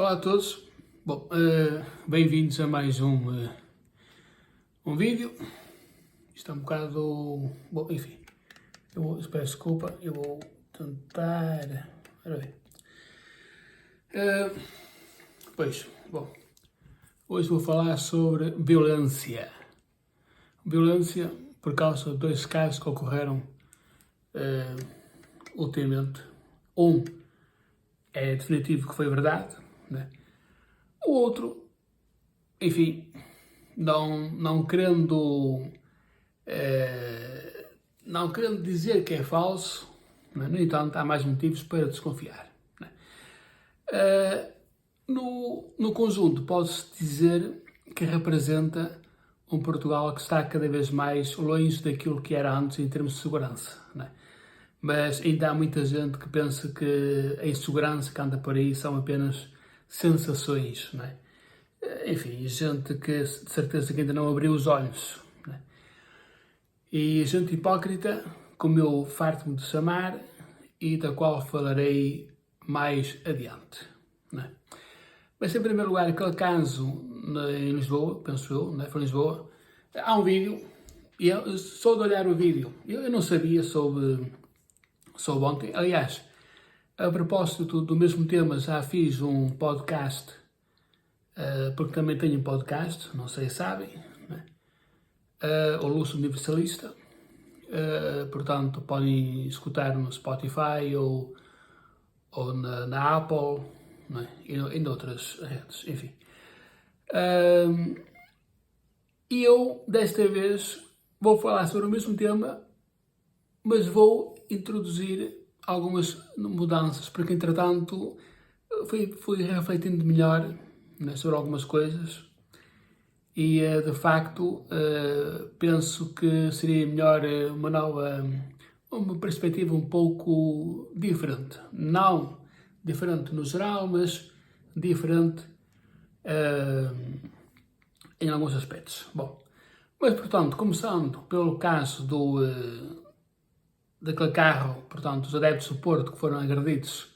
Olá a todos, bom, bem-vindos a mais um vídeo. Isto é um bocado, bom, enfim, peço desculpa, eu vou tentar, ora bem, pois, bom, hoje vou falar sobre violência por causa de dois casos que ocorreram ultimamente. Um é definitivo que foi verdade, né? O outro, enfim, não querendo dizer que é falso, né? No entanto, há mais motivos para desconfiar, né? No conjunto, pode-se dizer que representa um Portugal que está cada vez mais longe daquilo que era antes em termos de segurança, né? Mas ainda há muita gente que pensa que a insegurança que anda por aí são apenas sensações, né? Enfim, gente que de certeza que ainda não abriu os olhos, né? E gente hipócrita, como eu farto-me de chamar, e da qual falarei mais adiante, né? Mas em primeiro lugar, aquele caso em Lisboa, penso eu, né? Foi em Lisboa, há um vídeo, e eu, só de olhar o vídeo, eu não sabia sobre ontem. Aliás, a propósito do mesmo tema, já fiz um podcast, porque também tenho um podcast, não sei se sabem, né? O Lúcio Universalista. Portanto, podem escutar no Spotify ou na Apple, né? E noutras redes, enfim. E eu, desta vez, vou falar sobre o mesmo tema, mas vou introduzir algumas mudanças, porque entretanto fui refletindo melhor, né, sobre algumas coisas e de facto penso que seria melhor uma perspectiva um pouco diferente. Não diferente no geral, mas diferente em alguns aspectos. Bom, mas portanto, começando pelo caso daquele carro, portanto, os adeptos do Porto que foram agredidos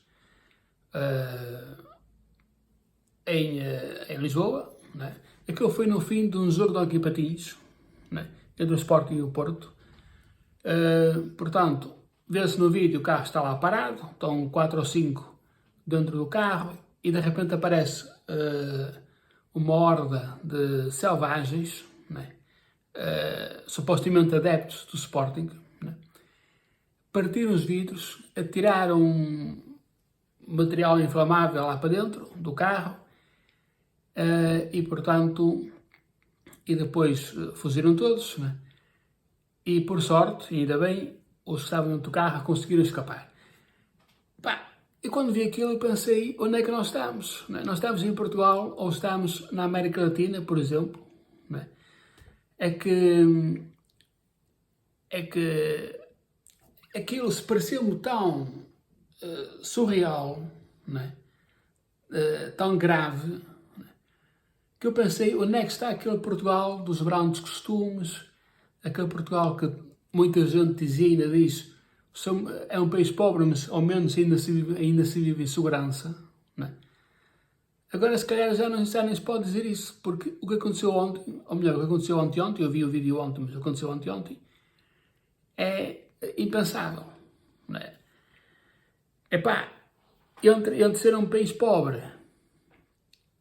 em Lisboa, né? Aquilo foi no fim de um jogo de hockey patins, né? Entre o Sporting e o Porto. Portanto, vê-se no vídeo o carro está lá parado, estão 4 ou 5 dentro do carro e de repente aparece uma horda de selvagens, né? Supostamente adeptos do Sporting, né? Partiram os vidros, atiraram material inflamável lá para dentro do carro e, portanto, e depois fugiram todos, né? E por sorte, ainda bem, os que estavam dentro do carro conseguiram escapar. Pá, e quando vi aquilo eu pensei, onde é que nós estamos? Né? Nós estamos em Portugal ou estamos na América Latina, por exemplo, né? É que aquilo se pareceu-me tão surreal, né? Tão grave, né? Que eu pensei, onde é que está aquele Portugal dos grandes costumes, aquele Portugal que muita gente dizia e ainda diz, é um país pobre, mas ao menos ainda se vive em segurança, né? Agora, se calhar, já nem se pode dizer isso, porque o que aconteceu ontem, ou melhor, o que aconteceu ontem, eu vi o vídeo ontem, mas o que aconteceu ontem, é impensável, não é? Epá, entre ser um país pobre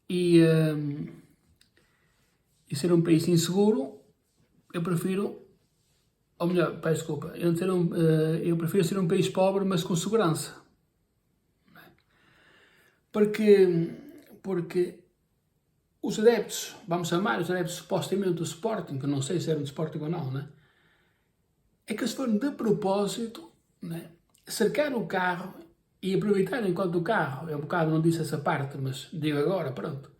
e ser um país inseguro, eu prefiro, ou melhor, peço desculpa, eu prefiro ser um país pobre, mas com segurança. Não é? Porque os adeptos, vamos chamar os adeptos supostamente do Sporting, que eu não sei se eram do Sporting ou não, né? É que eles foram de propósito, né, cercar o carro e aproveitar enquanto o carro, eu um bocado não disse essa parte, mas digo agora, pronto.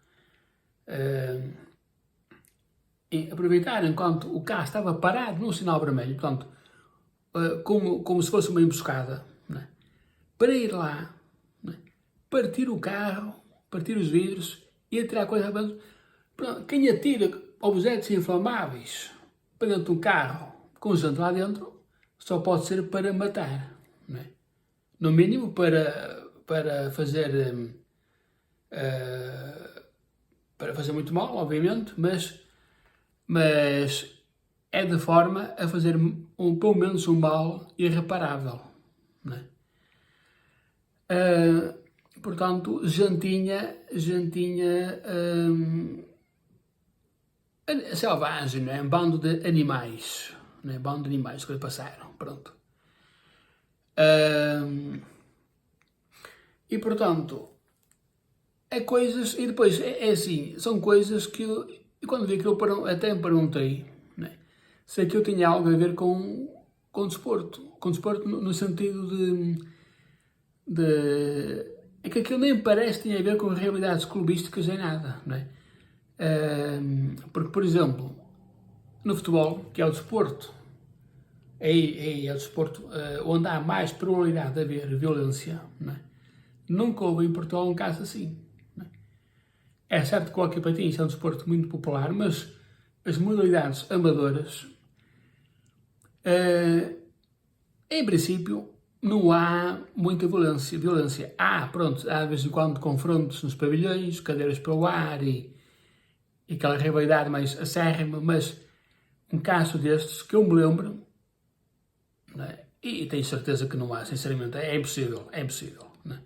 E aproveitar enquanto o carro estava parado num sinal vermelho, portanto, como se fosse uma emboscada, né, para ir lá, né, partir o carro, partir os vidros e atirar coisas para dentro. Pronto, quem atira objetos inflamáveis para dentro de um carro com gente lá dentro só pode ser para matar, né? No mínimo para fazer para fazer muito mal, obviamente, mas é de forma a fazer pelo menos um mal irreparável, não é? Portanto, jantinha selvagem, não é? Um bando de animais, não é? Bando de animais que lhe passaram, pronto. E portanto, é coisas, e depois é assim, são coisas que eu quando vi aquilo até me perguntei, não é? Se aquilo tinha algo a ver com desporto no sentido é que aquilo nem parece que tinha a ver com realidades clubísticas nem nada, não é? Porque, por exemplo, no futebol, que é o desporto, é o desporto onde há mais probabilidade de haver violência, não é? Nunca houve em Portugal um caso assim. Não é? É certo que o hóquei patins é um desporto muito popular, mas as modalidades amadoras, em princípio, não há muita violência. Há de vez em quando confrontos nos pavilhões, cadeiras para o ar e aquela rivalidade mais acérrima, mas um caso destes que eu me lembro, não é? E tenho certeza que não há, sinceramente, é impossível, não é?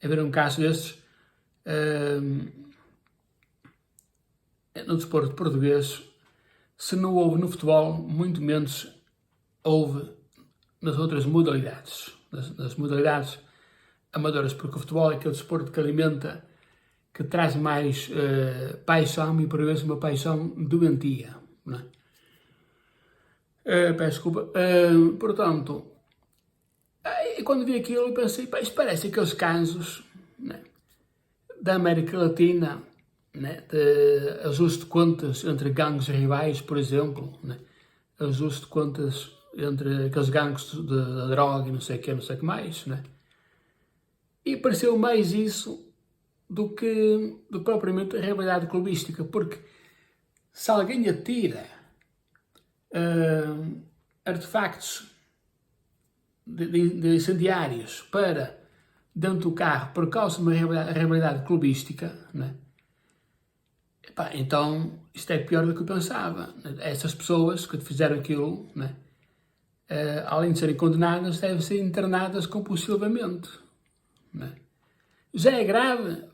Haver um caso destes no desporto português, se não houve no futebol, muito menos houve nas outras modalidades, nas modalidades amadoras, porque o futebol é aquele desporto que alimenta, que traz mais paixão e por vezes uma paixão doentia, não é? Peço desculpa. Portanto, quando vi aquilo, pensei, isto parece aqueles casos, né, da América Latina, né, de ajuste de contas entre gangues rivais, por exemplo, né, ajuste de contas entre aqueles gangues de droga e não sei o que mais, né? E pareceu mais isso do que propriamente a realidade clubística, porque se alguém atira artefactos de incendiários para dentro do carro por causa de uma realidade clubística, né? Epá, então isto é pior do que eu pensava. Essas pessoas que fizeram aquilo, né, além de serem condenadas, devem ser internadas compulsivamente, né? Já é grave,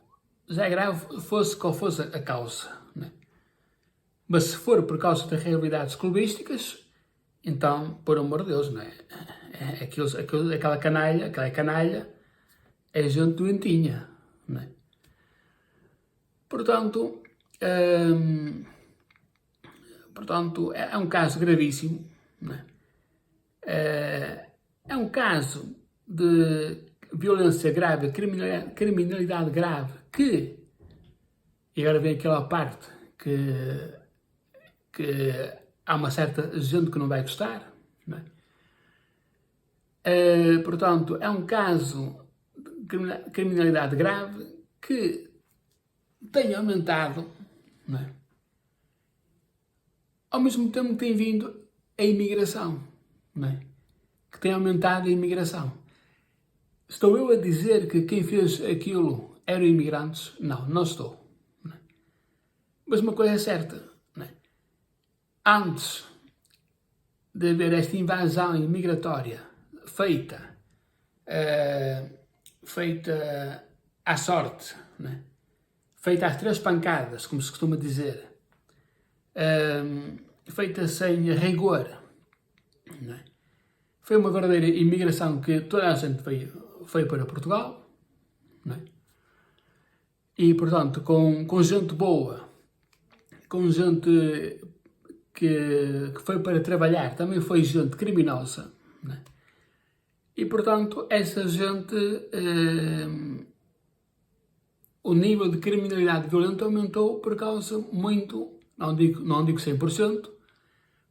fosse qual fosse a causa, né? Mas se for por causa de realidades clubísticas, então, por amor de Deus, não é? Aquela canalha é gente doentinha, não é? Portanto, é um caso gravíssimo, não é? É um caso de violência grave, criminalidade grave, e agora vem aquela parte que há uma certa gente que não vai gostar, não é? Portanto, é um caso de criminalidade grave que tem aumentado, não é? Ao mesmo tempo que tem vindo a imigração, não é? Que tem aumentado a imigração. Estou eu a dizer que quem fez aquilo eram imigrantes? Não, não estou. Não é? Mas uma coisa é certa, não é? Antes de haver esta invasão imigratória feita à sorte, não é? Feita às 3 pancadas, como se costuma dizer, feita sem rigor, não é? Foi uma verdadeira imigração que toda a gente veio para Portugal, não é? E, portanto, com gente boa, com gente que foi para trabalhar, também foi gente criminosa, não é? E, portanto, essa gente, o nível de criminalidade violenta aumentou por causa muito, não digo 100%,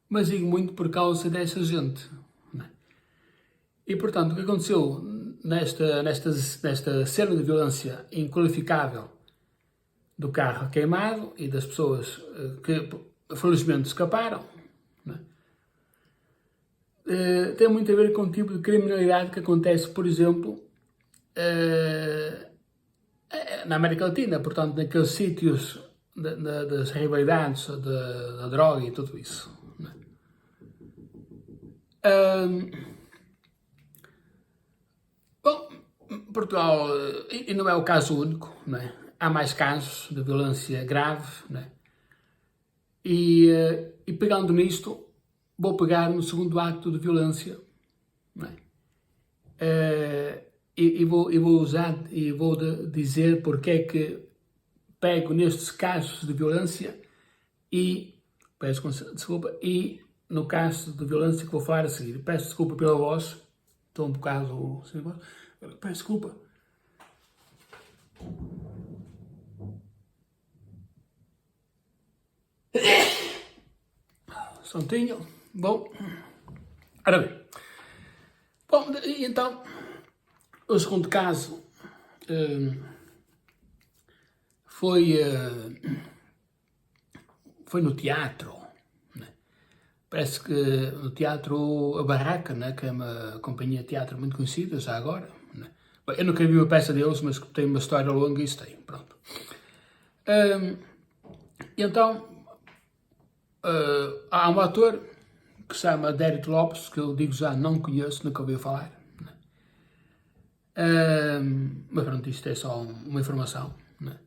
mas digo muito por causa dessa gente, não é? E, portanto, o que aconteceu nesta cena de violência inqualificável do carro queimado e das pessoas que felizmente escaparam, não é? Tem muito a ver com o tipo de criminalidade que acontece, por exemplo, na América Latina, portanto, naqueles sítios das rivalidades, da droga e tudo isso. Né? Bom, Portugal, e não é o caso único, né? Há mais casos de violência grave, né? E pegando nisto, vou pegar no segundo acto de violência, né? E vou dizer porque é que pego nestes casos de violência e peço desculpa, e no caso de violência que vou falar a seguir. Peço desculpa pela voz, estou um bocado sem voz, peço desculpa. Santinho, bom, ora bem, bom, então, o segundo caso foi no teatro, né? Parece que no teatro A Barraca, né? Que é uma companhia de teatro muito conhecida já agora, né? Bem, eu nunca vi uma peça deles, mas tem uma história longa e isso tem, pronto. Então, há um ator que se chama Dérito Lopes, que eu digo já não conheço, nunca ouvi falar. Né? Mas pronto, isto é só uma informação. Né?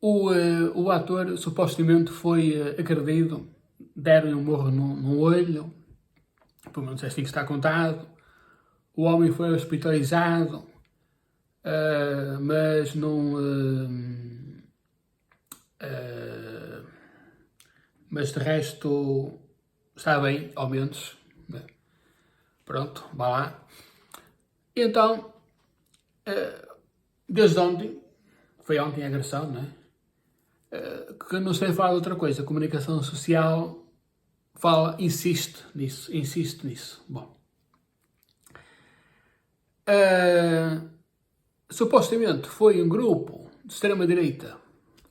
O ator supostamente foi agredido, deram-lhe um morro no olho, pelo menos é assim que está contado. O homem foi hospitalizado, mas não... mas de resto está bem, ao menos. Né? Pronto, vá lá. E então, desde ontem, foi ontem a agressão, não é? Que não sei falar de outra coisa, a comunicação social insiste nisso. Bom. Supostamente foi um grupo de extrema-direita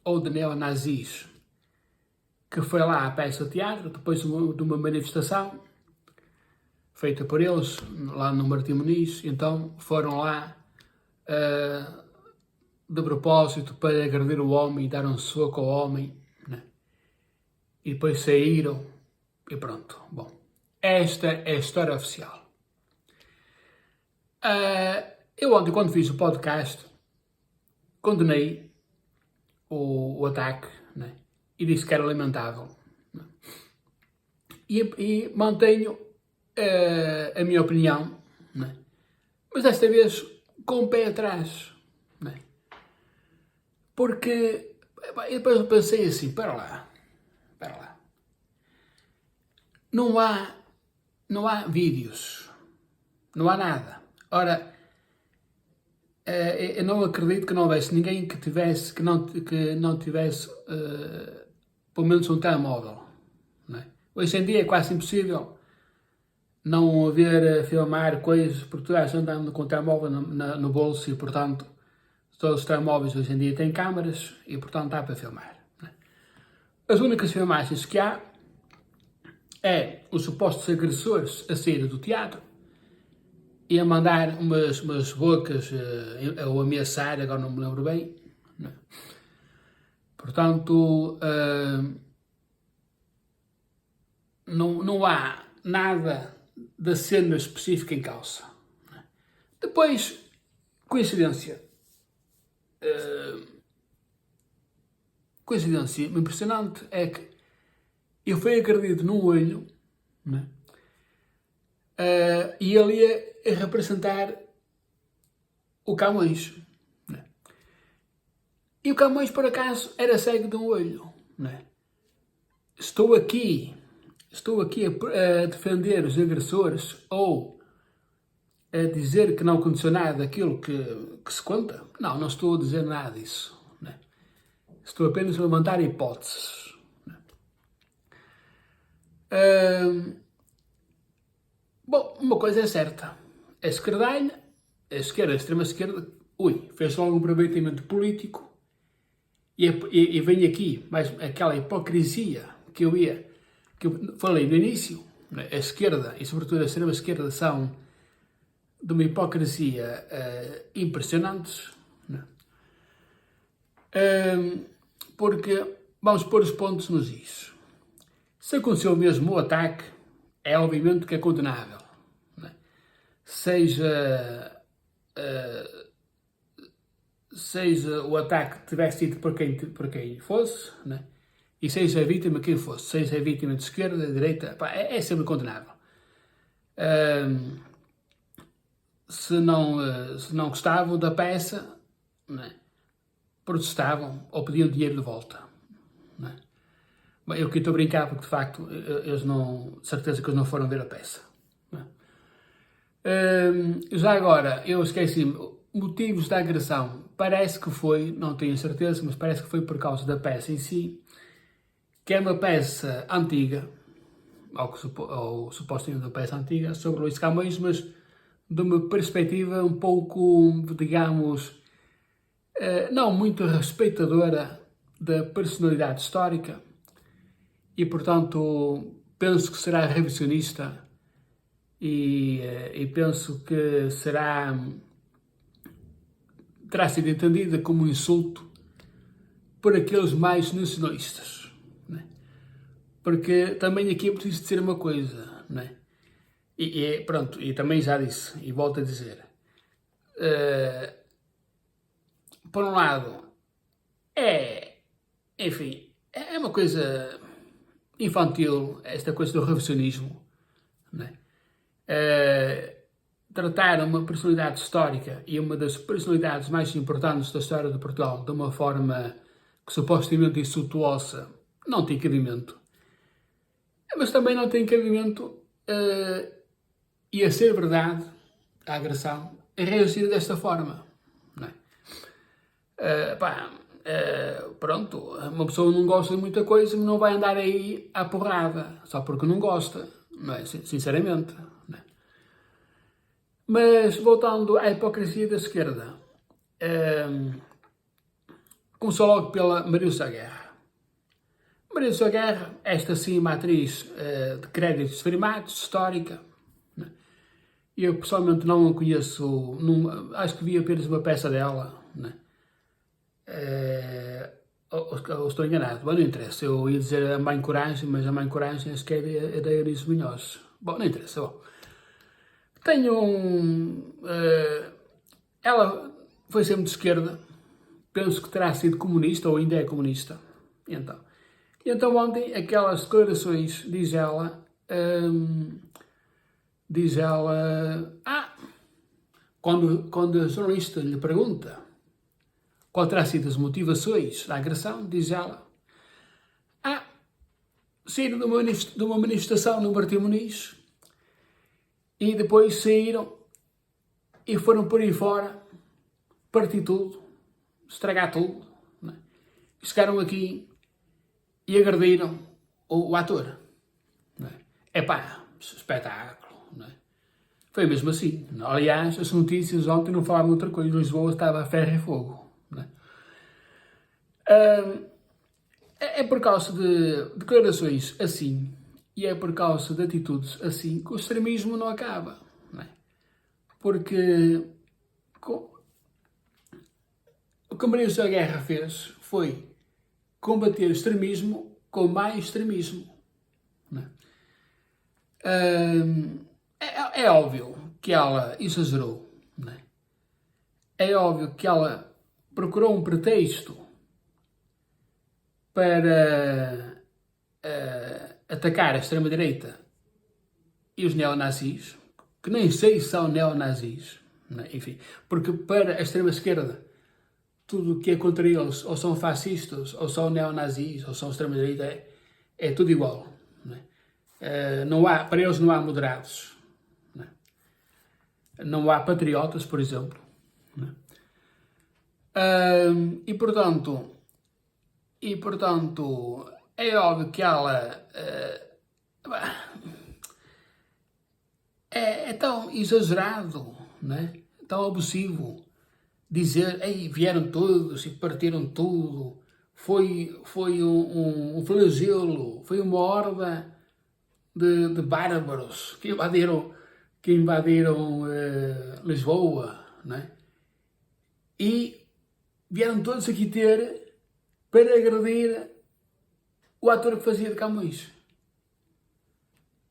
ou de neonazis que foi lá à peça de teatro, depois de uma manifestação feita por eles, lá no Martim Muniz, então foram lá de propósito para agredir o homem e dar um soco ao homem, né? E depois saíram e pronto. Bom, esta é a história oficial. Eu ontem, quando fiz o podcast, condenei o ataque, né? E disse que era lamentável. Né? E mantenho a minha opinião, né? Mas desta vez com o pé atrás. Né? Porque e depois eu pensei assim, para lá. Não há vídeos, não há nada. Ora, eu não acredito que não houvesse ninguém que não tivesse pelo menos um telemóvel. Não é? Hoje em dia é quase impossível não haver filmar coisas, porque toda a gente anda com o telemóvel no bolso e, portanto, todos os telemóveis hoje em dia têm câmaras e, portanto, dá para filmar. Não é? As únicas filmagens que há é os supostos agressores a sair do teatro e a mandar umas bocas ou ameaçar, agora não me lembro bem. Não é? Portanto, não há nada da cena específica em causa. Não é? Depois, coincidência impressionante é que eu fui agredido no olho, né? E ele ia representar o Camões. Né? E o Camões, por acaso, era cego de um olho. Né? Estou aqui a defender os agressores ou a dizer que não aconteceu nada daquilo que se conta? Não estou a dizer nada disso. Né? Estou apenas a levantar hipóteses. Bom, uma coisa é certa. A esquerdalha, a extrema-esquerda, fez logo um aproveitamento político e vem aqui mais aquela hipocrisia que eu falei no início. Né? A esquerda e sobretudo a extrema-esquerda são de uma hipocrisia impressionantes. Né? Porque vamos pôr os pontos nos is. Se aconteceu mesmo o ataque, é obviamente que é condenável, né? Seja o ataque tivesse sido por quem fosse, né? E seja a vítima quem fosse, seja a vítima de esquerda, de direita, pá, é sempre condenável. Se não gostavam da peça, né, protestavam ou pediam dinheiro de volta. Né? Eu aqui estou a brincar porque de facto eles não, certeza que eles não foram ver a peça. Né? Já agora, eu esqueci-me, motivos da agressão, parece que foi, não tenho certeza, mas parece que foi por causa da peça em si, que é uma peça antiga, ou supostamente uma peça antiga, sobre Luís Camões, mas de uma perspectiva um pouco, digamos, não muito respeitadora da personalidade histórica e, portanto, penso que será revisionista e penso que terá sido entendida como um insulto por aqueles mais nacionalistas. Porque também aqui é preciso dizer uma coisa, né? Pronto, e também já disse, e volto a dizer. Por um lado, enfim, é uma coisa infantil, esta coisa do revisionismo, né? Tratar uma personalidade histórica e uma das personalidades mais importantes da história de Portugal de uma forma que supostamente insultuosa não tem cabimento. Mas também não tem cabimento, e a ser verdade, a agressão, reagir desta forma. Não é? Pronto, uma pessoa não gosta de muita coisa, não vai andar aí à porrada, só porque não gosta, não é? Sinceramente. Não é? Mas, voltando à hipocrisia da esquerda, começou logo pela Maria Lúcia Guerra. Maria Lúcia Guerra, esta sim uma atriz de créditos firmados, histórica. Né? Eu pessoalmente não a conheço, acho que vi apenas uma peça dela. Né? Ou estou enganado, mas não interessa. Eu ia dizer a Mãe Coragem, mas a Mãe Coragem acho que é da Eunice Munhoz. Bom, não interessa. Bom. Ela foi sempre de esquerda, penso que terá sido comunista ou ainda é comunista. Então ontem, aquelas declarações, diz ela, quando a jornalista lhe pergunta qual terá sido as motivações da agressão, diz ela, saíram de uma manifestação no Martim Muniz e depois saíram e foram por aí fora, partir tudo, estragar tudo, né? Chegaram aqui e agrediram o ator. Não é? Espetáculo. Não é? Foi mesmo assim. Aliás, as notícias ontem não falavam outra coisa. Lisboa estava a ferro e fogo. Não é? É por causa de declarações assim e é por causa de atitudes assim que o extremismo não acaba. Não é? Porque o que a Maria Lúcia Guerra fez foi combater o extremismo com mais extremismo. Não é? É óbvio que ela exagerou. Não é? É óbvio que ela procurou um pretexto para atacar a extrema-direita e os neonazis, que nem sei se são neonazis, não é? Enfim, porque para a extrema-esquerda tudo o que é contra eles ou são fascistas, ou são neonazis, ou são extrema-direita, é tudo igual. Não é? Para eles não há moderados. Não há patriotas, por exemplo. Não é? E portanto, é óbvio que ela é tão exagerado, não é? Tão abusivo dizer, vieram todos e partiram tudo, foi um flagelo, foi uma horda de bárbaros que invadiram Lisboa, não é? E vieram todos aqui ter para agredir o ator que fazia de Camões.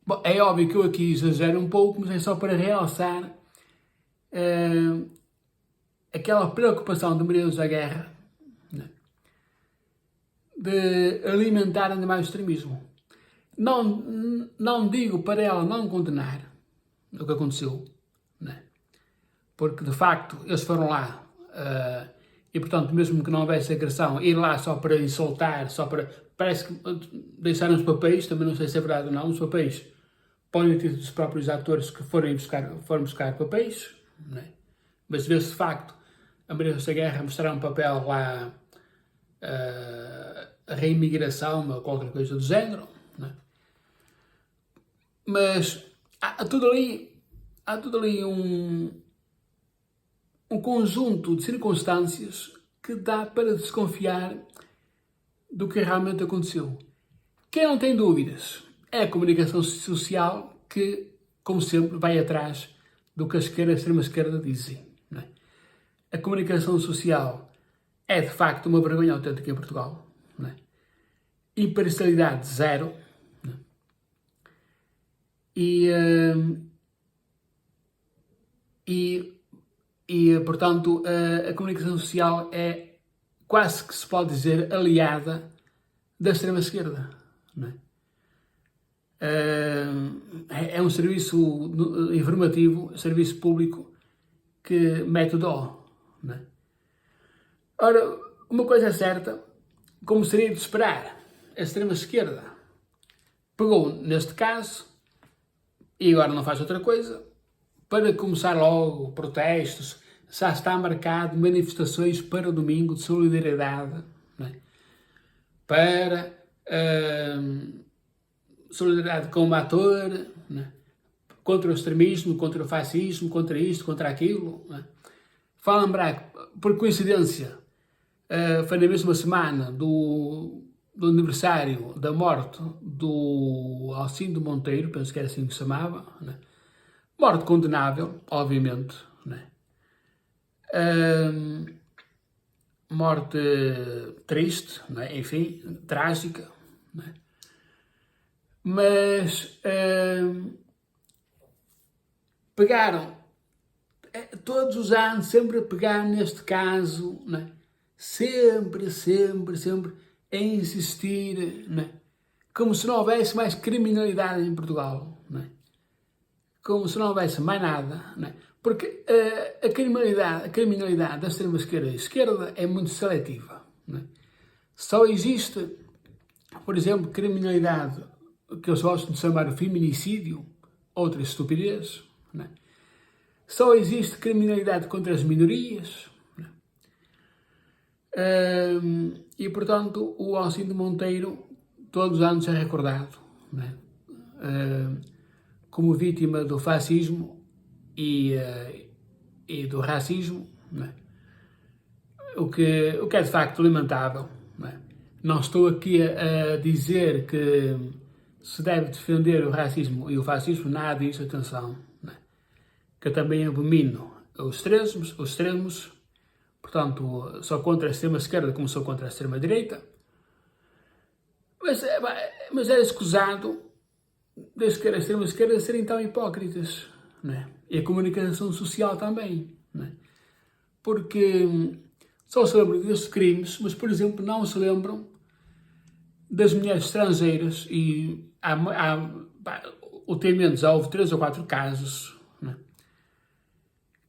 Bom, é óbvio que eu aqui exagero um pouco, mas é só para realçar aquela preocupação de Maria José Guerra, né, de alimentar ainda mais o extremismo. Não digo para ela não condenar o que aconteceu, né, porque de facto eles foram lá e portanto mesmo que não houvesse agressão, ir lá só para insultar, só para... Parece que deixaram os papéis, também não sei se é verdade ou não, os papéis podem ter dos próprios atores que foram buscar papéis, né, mas vê-se de facto a Maria José Guerra mostrar um papel lá, a reimigração ou qualquer coisa do género, né? Mas há tudo ali um conjunto de circunstâncias que dá para desconfiar do que realmente aconteceu. Quem não tem dúvidas é a comunicação social que, como sempre, vai atrás do que a extrema-esquerda dizem, né? A comunicação social é, de facto, uma vergonha autêntica em Portugal, né? Imparcialidade zero, né? Portanto, a comunicação social é quase que se pode dizer aliada da extrema-esquerda, né? É um serviço informativo, serviço público que mete o dó, né? Ora, uma coisa é certa, como seria de esperar, a extrema-esquerda pegou neste caso e agora não faz outra coisa para começar logo protestos. Já está marcado manifestações para o domingo de solidariedade, né? Para solidariedade com o ator, né? Contra o extremismo, contra o fascismo, contra isto, contra aquilo, né? Fala lembrar, por coincidência, foi na mesma semana do aniversário da morte do Alcindo Monteiro, penso que era assim que se chamava, né? Morte condenável, obviamente, né? Morte triste, né? Enfim, trágica, né? Mas pegaram, todos os anos, sempre a pegar neste caso, né? Sempre a insistir, né? Como se não houvesse mais criminalidade em Portugal, né? Como se não houvesse mais nada, né? Porque a criminalidade da extrema-esquerda e esquerda é muito seletiva, né? Só existe, por exemplo, criminalidade que eles gostam de chamar de feminicídio, outra estupidez, né? Só existe criminalidade contra as minorias, né? E, portanto, o Alcindo Monteiro todos os anos é recordado, né? Como vítima do fascismo e do racismo, né? O que é de facto lamentável, né? Não estou aqui a dizer que se deve defender o racismo e o fascismo, nada disso, atenção, né? Que eu também abomino os extremos, portanto, sou contra a extrema-esquerda como sou contra a extrema-direita, mas é escusado da extrema-esquerda serem tão hipócritas, né? E a comunicação social também, né? Porque só se lembram destes crimes, mas, por exemplo, não se lembram das mulheres estrangeiras e ultimamente já houve 3 ou 4 casos, né,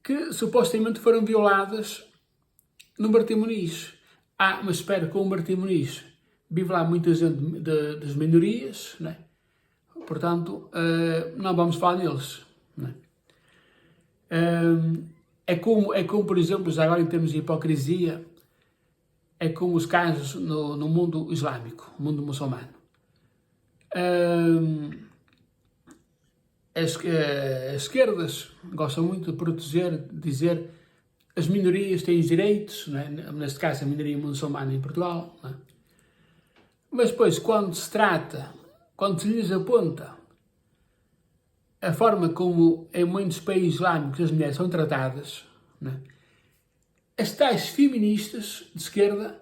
que supostamente foram violadas no Martim Moniz. Mas espera, com o Martim Moniz vive lá muita gente das minorias, né? Portanto, não vamos falar neles, né? É como, por exemplo, já agora em termos de hipocrisia, é como os casos no mundo islâmico, mundo muçulmano. As esquerdas gostam muito de proteger, de dizer as minorias têm direitos, né? Neste caso a minoria muçulmana em Portugal, né? Mas depois, quando se lhes aponta a forma como em muitos países islâmicos as mulheres são tratadas, né, as tais feministas de esquerda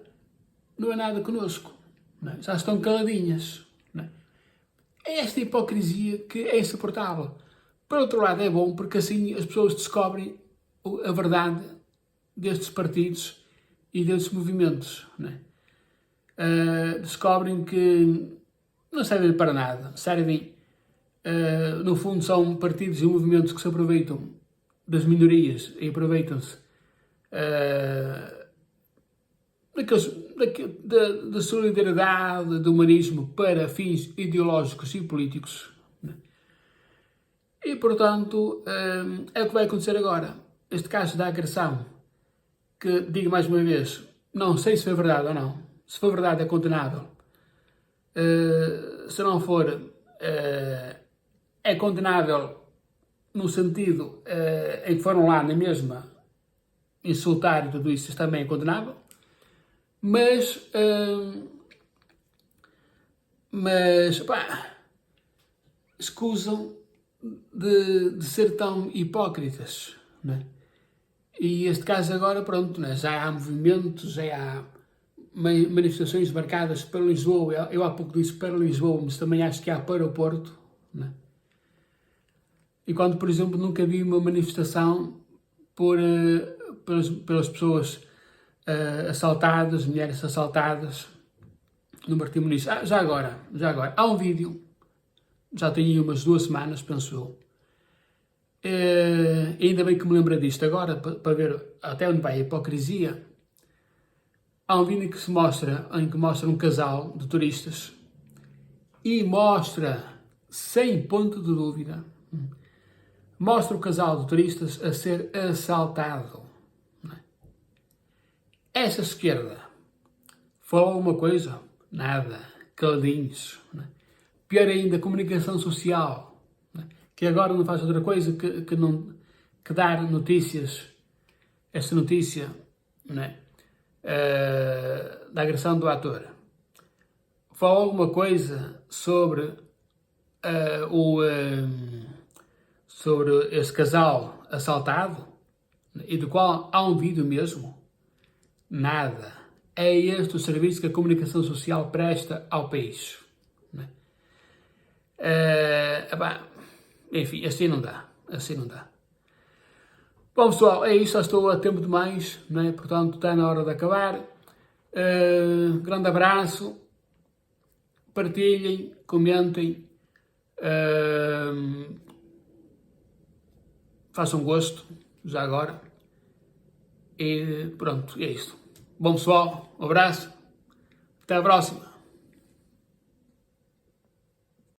não é nada connosco, não é? Já estão caladinhas. Não é? É esta hipocrisia que é insuportável. Por outro lado, é bom porque assim as pessoas descobrem a verdade destes partidos e destes movimentos. Não é? Descobrem que não servem para nada, servem, no fundo, são partidos e movimentos que se aproveitam das minorias e aproveitam-se da solidariedade, do humanismo para fins ideológicos e políticos. Né? E, portanto, é o que vai acontecer agora. Este caso da agressão, que, digo mais uma vez, não sei se foi verdade ou não. Se for verdade, é condenável. Se não for, é condenável no sentido em que foram lá na mesma insultar e tudo isso também é condenável. Mas pá, escusam de ser tão hipócritas, não é? E este caso agora, pronto, né? Já há movimentos, já há manifestações marcadas para Lisboa. Eu há pouco disse para Lisboa, mas também acho que há para o Porto, não é? Enquanto, por exemplo, nunca vi uma manifestação pelas pessoas assaltadas, mulheres assaltadas no Martim Muniz. Já agora, há um vídeo, já tem aí umas 2 semanas, penso eu. Ainda bem que me lembra disto agora, para ver até onde vai a hipocrisia. Há um vídeo em que mostra um casal de turistas e mostra, sem ponto de dúvida, mostra o casal de turistas a ser assaltado. Essa esquerda falou alguma coisa? Nada. Caladinhos. Pior ainda, comunicação social, que agora não faz outra coisa que dar notícias, esta notícia, da agressão do ator. Falou alguma coisa sobre sobre esse casal assaltado, e do qual há um vídeo mesmo? Nada. É este o serviço que a comunicação social presta ao país. Enfim, assim não dá. Bom, pessoal, é isso. Já estou a tempo demais, portanto está na hora de acabar. Grande abraço. Partilhem, comentem. Façam gosto, já agora. E pronto, é isto. Bom, pessoal, um abraço. Até a próxima.